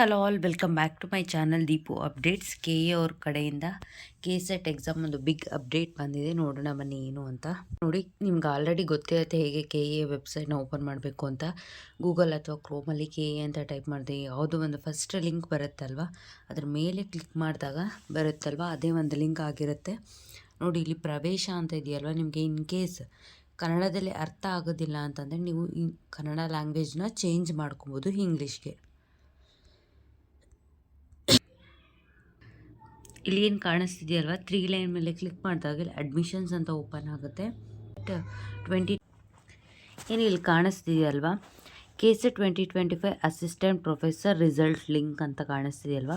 Hello all, welcome back to my channel Deepu updates. K A ಅವ್ರ ಕಡೆಯಿಂದ KSET exam ಒಂದು big update ಬಂದಿದೆ. ನೋಡೋಣ ಬನ್ನಿ ಏನು ಅಂತ. ನೋಡಿ, ನಿಮ್ಗೆ ಆಲ್ರೆಡಿ ಗೊತ್ತಿರುತ್ತೆ ಹೇಗೆ KE ವೆಬ್ಸೈಟ್ನ ಓಪನ್ ಮಾಡಬೇಕು ಅಂತ. ಗೂಗಲ್ ಅಥವಾ ಕ್ರೋಮಲ್ಲಿ KE ಅಂತ ಟೈಪ್ ಮಾಡಿದೆ, ಯಾವುದೋ ಒಂದು ಫಸ್ಟ್ ಲಿಂಕ್ ಬರುತ್ತಲ್ವ, ಅದ್ರ ಮೇಲೆ ಕ್ಲಿಕ್ ಮಾಡಿದಾಗ ಬರುತ್ತಲ್ವ, ಅದೇ ಒಂದು ಲಿಂಕ್ ಆಗಿರುತ್ತೆ. ನೋಡಿ, ಇಲ್ಲಿ ಪ್ರವೇಶ ಅಂತ ಇದೆಯಲ್ವ, ನಿಮಗೆ ಇನ್ ಕೇಸ್ ಕನ್ನಡದಲ್ಲಿ ಅರ್ಥ ಆಗೋದಿಲ್ಲ ಅಂತಂದರೆ ನೀವು ಈ ಕನ್ನಡ ಲ್ಯಾಂಗ್ವೇಜ್ನ ಚೇಂಜ್ ಮಾಡ್ಕೊಬೋದು ಇಂಗ್ಲೀಷ್ಗೆ. ಇಲ್ಲಿ ಏನು ಕಾಣಿಸ್ತಿದೆಯಲ್ವ, 3 ಲೈನ್ ಮೇಲೆ ಕ್ಲಿಕ್ ಮಾಡಿದಾಗ ಅಡ್ಮಿಷನ್ಸ್ ಅಂತ ಓಪನ್ ಆಗುತ್ತೆ. 20 ಏನು ಇಲ್ಲಿ ಕಾಣಿಸ್ತಿದೆಯಲ್ವ, KSET 2025 assistant professor result link ಅಂತ ಕಾಣಿಸ್ತಿದೆಯಲ್ವ,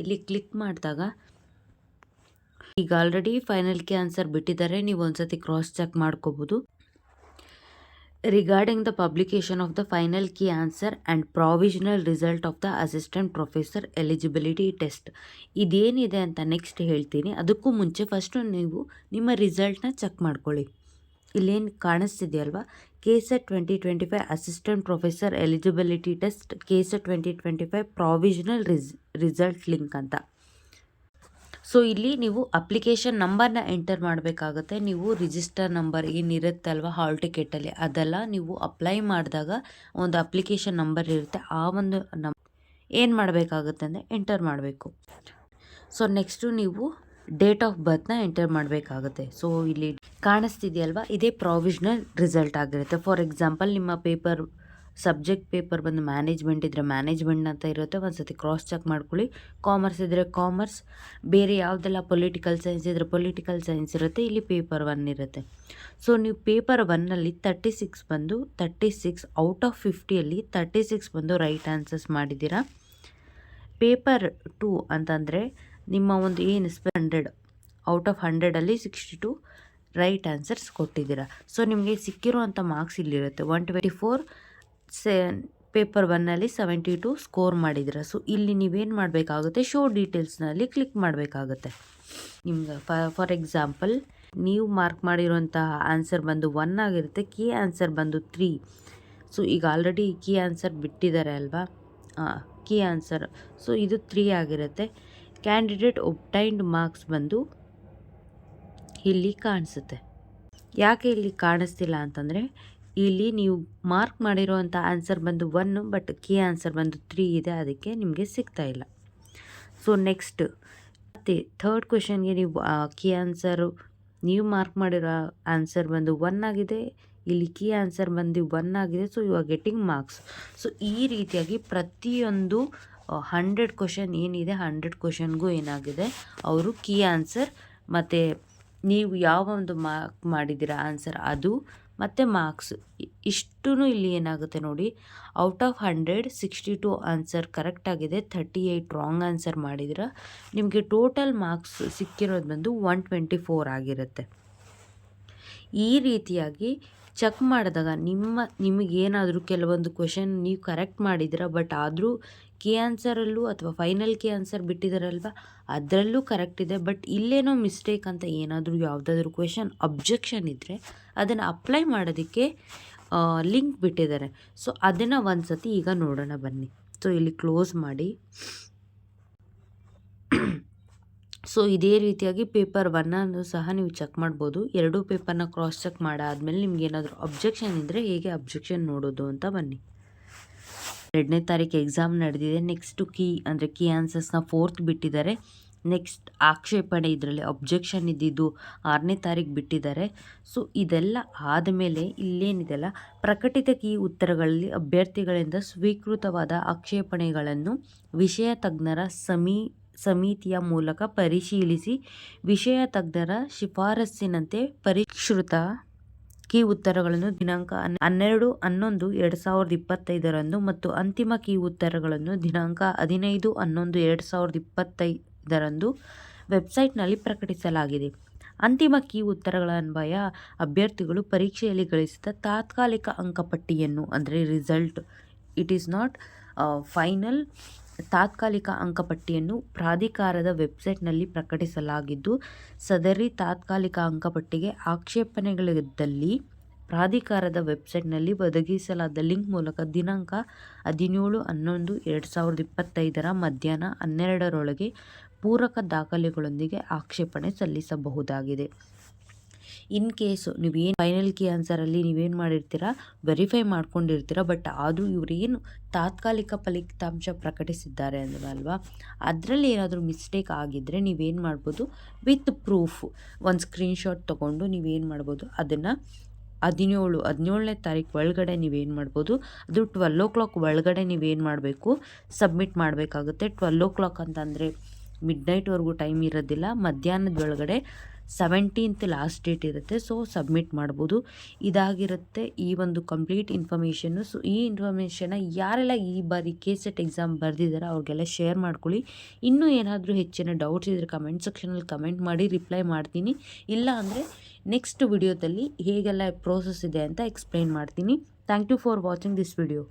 ಇಲ್ಲಿ ಕ್ಲಿಕ್ ಮಾಡಿದಾಗ ಈಗ ಆಲ್ರೆಡಿ ಫೈನಲ್ ಕೀ ಆನ್ಸರ್ ಬಿಟ್ಟಿದ್ದಾರೆ. ನೀವು ಒಂದ್ಸತಿ ಕ್ರಾಸ್ ಚೆಕ್ ಮಾಡ್ಕೋಬೋದು. Regarding the publication of the final key answer and provisional result of the assistant professor eligibility test, ಇದೇನಿದೆ ಅಂತ ನೆಕ್ಸ್ಟ್ ಹೇಳ್ತೀನಿ. ಅದಕ್ಕೂ ಮುಂಚೆ ಫಸ್ಟು ನೀವು ನಿಮ್ಮ ರಿಸಲ್ಟ್ನ ಚೆಕ್ ಮಾಡ್ಕೊಳ್ಳಿ. ಇಲ್ಲೇನು ಕಾಣಿಸ್ತಿದೆಯಲ್ವ, KSET 2025 assistant professor eligibility test KSET 2025 provisional result link ಅಂತ. ಸೊ ಇಲ್ಲಿ ನೀವು ಅಪ್ಲಿಕೇಶನ್ ನಂಬರ್ನ ಎಂಟರ್ ಮಾಡಬೇಕಾಗುತ್ತೆ. ನೀವು ರಿಜಿಸ್ಟರ್ ನಂಬರ್ ಏನಿರುತ್ತಲ್ವ ಹಾಲ್ ಟಿಕೆಟಲ್ಲಿ, ಅದೆಲ್ಲ ನೀವು ಅಪ್ಲೈ ಮಾಡಿದಾಗ ಒಂದು ಅಪ್ಲಿಕೇಶನ್ ನಂಬರ್ ಇರುತ್ತೆ, ಆ ಒಂದು ಏನು ಮಾಡಬೇಕಾಗುತ್ತೆ ಅಂದರೆ ಎಂಟರ್ ಮಾಡಬೇಕು. ಸೊ ನೆಕ್ಸ್ಟು ನೀವು ಡೇಟ್ ಆಫ್ ಬರ್ತ್ನ ಎಂಟರ್ ಮಾಡಬೇಕಾಗುತ್ತೆ. ಸೊ ಇಲ್ಲಿ ಕಾಣಿಸ್ತಿದೆಯಲ್ವ, ಇದೇ ಪ್ರಾವಿಷನಲ್ ರಿಸಲ್ಟ್ ಆಗಿರುತ್ತೆ. ಫಾರ್ ಎಕ್ಸಾಂಪಲ್, ನಿಮ್ಮ ಸಬ್ಜೆಕ್ಟ್ ಪೇಪರ್ ಬಂದು ಮ್ಯಾನೇಜ್ಮೆಂಟ್ ಇದ್ದರೆ ಮ್ಯಾನೇಜ್ಮೆಂಟ್ ಅಂತ ಇರುತ್ತೆ, ಒಂದು ಸತಿ ಕ್ರಾಸ್ ಚೆಕ್ ಮಾಡ್ಕೊಳ್ಳಿ. ಕಾಮರ್ಸ್ ಇದ್ದರೆ ಕಾಮರ್ಸ್, ಬೇರೆ ಯಾವುದೆಲ್ಲ ಪೊಲಿಟಿಕಲ್ ಸೈನ್ಸ್ ಇದ್ದರೆ ಪೊಲಿಟಿಕಲ್ ಸೈನ್ಸ್ ಇರುತ್ತೆ. ಇಲ್ಲಿ ಪೇಪರ್ 1 ಇರುತ್ತೆ. ಸೊ ನೀವು ಪೇಪರ್ 1ನಲ್ಲಿ 36 ಔಟ್ ಆಫ್ 50ಯಲ್ಲಿ 36 ಬಂದು ರೈಟ್ ಆನ್ಸರ್ಸ್ ಮಾಡಿದ್ದೀರಾ. ಪೇಪರ್ 2 ಅಂತಂದರೆ ನಿಮ್ಮ ಒಂದು ಏನು 100 ಔಟ್ ಆಫ್ 100ಅಲ್ಲಿ 62 ರೈಟ್ ಆನ್ಸರ್ಸ್ ಕೊಟ್ಟಿದ್ದೀರಾ. ಸೊ ನಿಮಗೆ ಸಿಕ್ಕಿರುವಂಥ ಮಾರ್ಕ್ಸ್ ಇಲ್ಲಿರುತ್ತೆ 124. ಪೇಪರ್ 1ನಲ್ಲಿ 72 ಸ್ಕೋರ್ ಮಾಡಿದ್ದೀರಾ. ಸೊ ಇಲ್ಲಿ ನೀವೇನು ಮಾಡಬೇಕಾಗುತ್ತೆ, ಶೋ ಡೀಟೇಲ್ಸ್ನಲ್ಲಿ ಕ್ಲಿಕ್ ಮಾಡಬೇಕಾಗುತ್ತೆ. ನಿಮ್ಗೆ ಫಾರ್ ಎಕ್ಸಾಂಪಲ್, ನೀವು ಮಾರ್ಕ್ ಮಾಡಿರುವಂತಹ ಆನ್ಸರ್ ಬಂದು 1 ಆಗಿರುತ್ತೆ, ಕೀ ಆನ್ಸರ್ ಬಂದು 3. ಸೊ ಈಗ ಆಲ್ರೆಡಿ ಕೀ ಆನ್ಸರ್ ಬಿಟ್ಟಿದ್ದಾರೆ ಅಲ್ವಾ, ಕೀ ಆನ್ಸರ್. ಸೊ ಇದು 3 ಆಗಿರುತ್ತೆ. ಕ್ಯಾಂಡಿಡೇಟ್ ಒಬ್ಟೈನ್ಡ್ ಮಾರ್ಕ್ಸ್ ಬಂದು ಇಲ್ಲಿ ಕಾಣಿಸುತ್ತೆ. ಯಾಕೆ ಇಲ್ಲಿ ಕಾಣಿಸ್ತಿಲ್ಲ ಅಂತಂದರೆ, ಇಲ್ಲಿ ನೀವು ಮಾರ್ಕ್ ಮಾಡಿರುವಂಥ ಆನ್ಸರ್ ಬಂದು 1, ಬಟ್ ಕೀ ಆನ್ಸರ್ ಬಂದು 3 ಇದೆ, ಅದಕ್ಕೆ ನಿಮಗೆ ಸಿಗ್ತಾ ಇಲ್ಲ. ಸೊ ನೆಕ್ಸ್ಟ್ ಮತ್ತೆ ಥರ್ಡ್ ಕ್ವೆಶನ್ಗೆ ನೀವು ಕೀ ಆನ್ಸರು, ನೀವು ಮಾರ್ಕ್ ಮಾಡಿರೋ ಆನ್ಸರ್ ಬಂದು 1 ಆಗಿದೆ, ಇಲ್ಲಿ ಕೀ ಆನ್ಸರ್ ಬಂದು 1 ಆಗಿದೆ. So you are getting marks. So ಈ ರೀತಿಯಾಗಿ ಪ್ರತಿಯೊಂದು 100 ಕ್ವೆಶನ್ ಏನಿದೆ, 100 ಕ್ವೆಶನ್ಗೂ ಏನಾಗಿದೆ, ಅವರು ಕೀ ಆನ್ಸರ್ ಮತ್ತು ನೀವು ಯಾವ ಒಂದು ಮಾರ್ಕ್ ಮಾಡಿದ್ದೀರಾ ಆನ್ಸರ್ ಅದು ಮತ್ತು ಮಾರ್ಕ್ಸ್ ಇಷ್ಟೂ ಇಲ್ಲಿ ಏನಾಗುತ್ತೆ ನೋಡಿ, ಔಟ್ ಆಫ್ 100 62 ಆನ್ಸರ್ ಕರೆಕ್ಟ್ ಆಗಿದೆ, 38 ರಾಂಗ್ ಆನ್ಸರ್ ಮಾಡಿದಿರ. ನಿಮಗೆ ಟೋಟಲ್ ಮಾರ್ಕ್ಸ್ ಸಿಕ್ಕಿರೋದು ಬಂದು 124 ಆಗಿರುತ್ತೆ. ಈ ರೀತಿಯಾಗಿ ಚೆಕ್ ಮಾಡಿದಾಗ ನಿಮಗೇನಾದರೂ ಕೆಲವೊಂದು ಕ್ವೆಶನ್ ನೀವು ಕರೆಕ್ಟ್ ಮಾಡಿದ್ದೀರ, ಬಟ್ ಆದರೂ ಕೀ ಆನ್ಸರಲ್ಲೂ ಅಥವಾ ಫೈನಲ್ ಕೀ ಆನ್ಸರ್ ಬಿಟ್ಟಿದ್ದಾರಲ್ವ, ಅದರಲ್ಲೂ ಕರೆಕ್ಟ್ ಇದೆ, ಬಟ್ ಇಲ್ಲೇನೋ ಮಿಸ್ಟೇಕ್ ಅಂತ ಏನಾದರೂ ಯಾವುದಾದ್ರೂ ಕ್ವೆಶನ್ ಅಬ್ಜೆಕ್ಷನ್ ಇದ್ದರೆ ಅದನ್ನು ಅಪ್ಲೈ ಮಾಡೋದಕ್ಕೆ ಲಿಂಕ್ ಬಿಟ್ಟಿದ್ದಾರೆ. ಸೊ ಅದನ್ನು ಒಂದು ಸತಿ ಈಗ ನೋಡೋಣ ಬನ್ನಿ. ಸೊ ಇಲ್ಲಿ ಕ್ಲೋಸ್ ಮಾಡಿ. ಸೊ ಇದೇ ರೀತಿಯಾಗಿ ಪೇಪರ್ 1 ಸಹ ನೀವು ಚೆಕ್ ಮಾಡ್ಬೋದು. 2 ಪೇಪರ್ನ ಕ್ರಾಸ್ ಚೆಕ್ ಮಾಡಾದ್ಮೇಲೆ ನಿಮ್ಗೆ ಏನಾದರೂ ಅಬ್ಜೆಕ್ಷನ್ ಇದ್ದರೆ ಹೇಗೆ ಅಬ್ಜೆಕ್ಷನ್ ನೋಡೋದು ಅಂತ ಬನ್ನಿ. 2ನೇ ತಾರೀಕು ಎಕ್ಸಾಮ್ ನಡೆದಿದೆ. ನೆಕ್ಸ್ಟು ಕೀ ಆನ್ಸರ್ಸ್ನ 4th ಬಿಟ್ಟಿದ್ದಾರೆ. ನೆಕ್ಸ್ಟ್ ಆಕ್ಷೇಪಣೆ, ಇದರಲ್ಲಿ ಅಬ್ಜೆಕ್ಷನ್ ಇದ್ದಿದ್ದು 6ನೇ ತಾರೀಕು ಬಿಟ್ಟಿದ್ದಾರೆ. ಸೊ ಇದೆಲ್ಲ ಆದಮೇಲೆ ಇಲ್ಲೇನಿದೆಲ್ಲ ಪ್ರಕಟಿತ ಕೀ ಉತ್ತರಗಳಲ್ಲಿ ಅಭ್ಯರ್ಥಿಗಳಿಂದ ಸ್ವೀಕೃತವಾದ ಆಕ್ಷೇಪಣೆಗಳನ್ನು ವಿಷಯ ತಜ್ಞರ ಸಮಿತಿಯ ಮೂಲಕ ಪರಿಶೀಲಿಸಿ ವಿಷಯ ತಜ್ಞರ ಶಿಫಾರಸ್ಸಿನಂತೆ ಪರಿಷ್ಕೃತ ಕೀ ಉತ್ತರಗಳನ್ನು ದಿನಾಂಕ 12/11/2025 ಮತ್ತು ಅಂತಿಮ ಕೀ ಉತ್ತರಗಳನ್ನು ದಿನಾಂಕ 15/11/2025 ವೆಬ್ಸೈಟ್ನಲ್ಲಿ ಪ್ರಕಟಿಸಲಾಗಿದೆ. ಅಂತಿಮ ಕೀ ಉತ್ತರಗಳ ಅನ್ವಯ ಅಭ್ಯರ್ಥಿಗಳು ಪರೀಕ್ಷೆಯಲ್ಲಿ ಗಳಿಸಿದ ತಾತ್ಕಾಲಿಕ ಅಂಕಪಟ್ಟಿಯನ್ನು, ಅಂದರೆ result, it is not final, ತಾತ್ಕಾಲಿಕ ಅಂಕಪಟ್ಟಿಯನ್ನು ಪ್ರಾಧಿಕಾರದ ವೆಬ್ಸೈಟ್ನಲ್ಲಿ ಪ್ರಕಟಿಸಲಾಗಿದ್ದು, ಸದರಿ ತಾತ್ಕಾಲಿಕ ಅಂಕಪಟ್ಟಿಗೆ ಆಕ್ಷೇಪಣೆಗಳಿದ್ದಲ್ಲಿ ಪ್ರಾಧಿಕಾರದ ವೆಬ್ಸೈಟ್ನಲ್ಲಿ ಒದಗಿಸಲಾದ ಲಿಂಕ್ ಮೂಲಕ ದಿನಾಂಕ 17/11/2025 ಮಧ್ಯಾಹ್ನ 12ರೊಳಗೆ ಪೂರಕ ದಾಖಲೆಗಳೊಂದಿಗೆ ಆಕ್ಷೇಪಣೆ ಸಲ್ಲಿಸಬಹುದಾಗಿದೆ. ಇನ್ ಕೇಸು ನೀವೇನು ಫೈನಲ್ ಕೀ ಆನ್ಸರಲ್ಲಿ ನೀವೇನು ಮಾಡಿರ್ತೀರ ವೆರಿಫೈ ಮಾಡ್ಕೊಂಡಿರ್ತೀರ, ಬಟ್ ಆದರೂ ಇವರೇನು ತಾತ್ಕಾಲಿಕ ಫಲಿತಾಂಶ ಪ್ರಕಟಿಸಿದ್ದಾರೆ ಅಂದ್ರಲ್ವಾ, ಅದರಲ್ಲಿ ಏನಾದರೂ ಮಿಸ್ಟೇಕ್ ಆಗಿದ್ದರೆ ನೀವೇನು ಮಾಡ್ಬೋದು, ವಿತ್ ಪ್ರೂಫ್ ಒಂದು ಸ್ಕ್ರೀನ್ಶಾಟ್ ತೊಗೊಂಡು ನೀವೇನು ಮಾಡ್ಬೋದು, ಅದನ್ನು 17ನೇ ತಾರೀಕು ಒಳಗಡೆ ನೀವೇನು ಮಾಡ್ಬೋದು, ಅದು 12 ಒಳಗಡೆ ನೀವೇನು ಮಾಡಬೇಕು, ಸಬ್ಮಿಟ್ ಮಾಡಬೇಕಾಗುತ್ತೆ. 12 ಅಂತಂದರೆ ಮಿಡ್ನೈಟ್ವರೆಗೂ ಟೈಮ್ ಇರೋದಿಲ್ಲ, ಮಧ್ಯಾಹ್ನದೊಳಗಡೆ 17th ಲಾಸ್ಟ್ ಡೇಟ್ ಇರುತ್ತೆ. ಸೊ ಸಬ್ಮಿಟ್ ಮಾಡ್ಬೋದು. ಇದಾಗಿರುತ್ತೆ ಈ ಒಂದು ಕಂಪ್ಲೀಟ್ ಇನ್ಫಾರ್ಮೇಷನ್ನು. ಸೊ ಈ ಇನ್ಫಾರ್ಮೇಷನ್ನ ಯಾರೆಲ್ಲ ಈ ಬಾರಿ KCET ಎಕ್ಸಾಮ್ ಬರೆದಿದ್ದಾರೆ ಅವ್ರಿಗೆಲ್ಲ ಶೇರ್ ಮಾಡ್ಕೊಳ್ಳಿ. ಇನ್ನೂ ಏನಾದರೂ ಹೆಚ್ಚಿನ ಡೌಟ್ಸ್ ಇದ್ದರೆ ಕಮೆಂಟ್ ಸೆಕ್ಷನಲ್ಲಿ ಕಮೆಂಟ್ ಮಾಡಿ, ರಿಪ್ಲೈ ಮಾಡ್ತೀನಿ. ಇಲ್ಲ ಅಂದರೆ ನೆಕ್ಸ್ಟ್ ವಿಡಿಯೋದಲ್ಲಿ ಹೇಗೆಲ್ಲ ಪ್ರೋಸೆಸ್ ಇದೆ ಅಂತ ಎಕ್ಸ್ಪ್ಲೈನ್ ಮಾಡ್ತೀನಿ. Thank you for watching this video.